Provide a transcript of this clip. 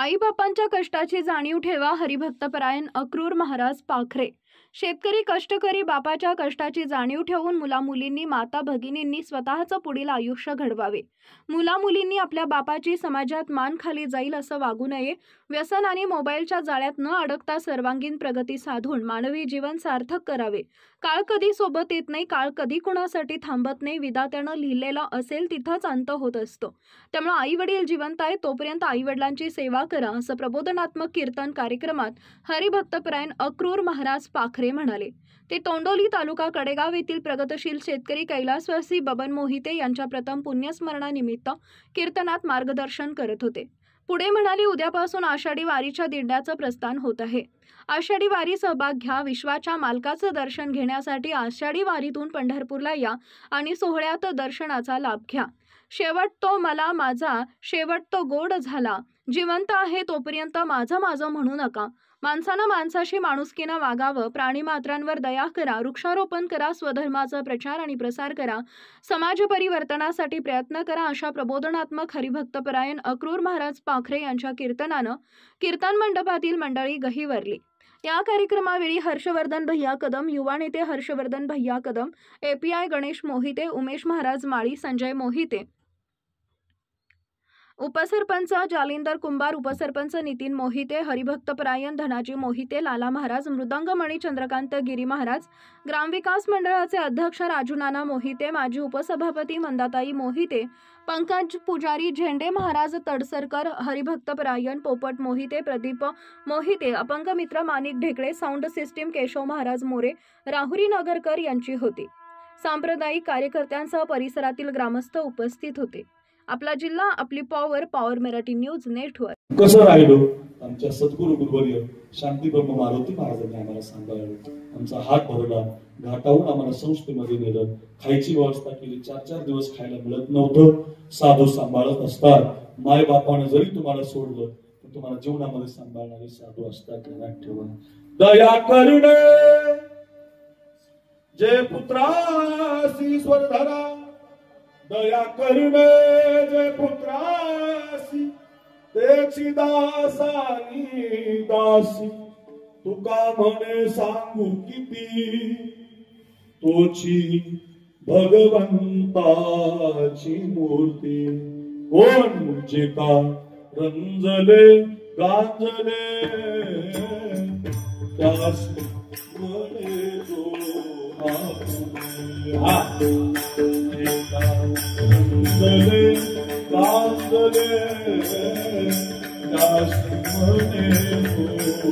आईबापांच्या कष्टाची जाणीव ठेवा. हरिभक्तपरायण अक्रूर महाराज पाखरे. शेतकरी कष्टकरी बापाच्या कष्टाची जाणीव ठेवून मुलामुलींनी माता भगिनींनी स्वतःचं पुढील आयुष्य घडवावे. मुलामुलींनी आपल्या बापाची समाजात मान खाली जाईल असं वागू नये. व्यसन आणि मोबाईलच्या जाळ्यात न अडकता सर्वांगीण प्रगती साधून मानवी जीवन सार्थक करावे. काळ कधी सोबत येत नाही, काळ कधी कुणासाठी थांबत नाही. विधात्यानं लिहिलेलं असेल तिथंच अंत होत असतो. त्यामुळे आई वडील जिवंत आहेत तोपर्यंत आई वडिलांची सेवा करा असं प्रबोधनात्मक कीर्तन कार्यक्रमात हरिभक्तपरायण अक्रूर महाराज पाखरे म्हणाले. ते तोंडोली तालुका कडेगाव येथील प्रगतशील शेतकरी कैलासवासी बबन मोहिते यांच्या प्रथम पुण्यस्मरणानिमित्त कीर्तनात मार्गदर्शन करत होते. पुढे म्हणाले, उद्यापासून आषाढी वारीच्या दिंड्याचं प्रस्थान होत आहे. आषाढी वारी सहभाग घ्या. विश्वाच्या मालकाचं दर्शन घेण्यासाठी आषाढी वारीतून पंढरपूरला या आणि सोहळ्यात दर्शनाचा लाभ घ्या. शेवट तो मला माझा, शेवट तो गोड झाला. जिवंत आहे तोपर्यंत माझं माझं म्हणू नका. माणसानं माणसाशी माणुसकीनं वागावं. प्राणीमात्रांवर दया करा. वृक्षारोपण करा. स्वधर्माचा प्रचार आणि प्रसार करा. समाज परिवर्तनासाठी प्रयत्न करा. अशा प्रबोधनात्मक हरिभक्तपरायण अक्रूर महाराज पाखरे यांच्या कीर्तनानं कीर्तन मंडपातील मंडळी गहिवरली. या कार्यक्रमावेळी हर्षवर्धन भैया कदम, युवा नेते हर्षवर्धन भैया कदम, API गणेश मोहिते, उमेश महाराज माळी, संजय मोहिते, उपसरपंच जालिंदर कुंभार, उपसरपंच नितीन मोहिते, हरिभक्तपरायण धनाजी मोहिते, लाला महाराज, मृदंगमणी चंद्रकांत गिरी महाराज, ग्रामविकास मंडळाचे अध्यक्ष राजू नाना मोहिते, माजी उपसभापती मंदाताई मोहिते, पंकज पुजारी, झेंडे महाराज तडसरकर, हरिभक्तपरायण पोपट मोहिते, प्रदीप मोहिते, अपंग मित्र माणिक ढेकळे, साऊंड सिस्टीम केशव महाराज मोरे, राहुरी नगरकर यांची होती. सांप्रदायिक कार्यकर्त्यांसह परिसरातील ग्रामस्थ उपस्थित होते. आपला जिल्हा, आपली power, power Marathi news network. कसं राहिलो आमच्या सद्गुरु गुरुवर्य शांती ब्रह्म मारुती महाराजांनी आम्हाला सांभाळलं. आमचा हात भरला, घाटावून आम्हाला संस्थेमध्ये नेलं, खायची व्यवस्था केली. 4-4 दिवस खायला मिळत नव्हतं. साधू सांभाळत असतात. माय बापानं जरी तुम्हाला सोडलं तर तुम्हाला जीवनामध्ये सांभाळणारे साधू असतात. ध्यानात ठेवा. दया करणे जे पुत्रासी स्वरधरा, दया करणे जे पुत्रासी तेची दासानी दासी. तुका म्हणे सांगू किती तोची भगवंताची मूर्ती. कोण जे का रंजले गांजले त्यास म्हणे तो रंजले गांजले त्यास म्हणे तो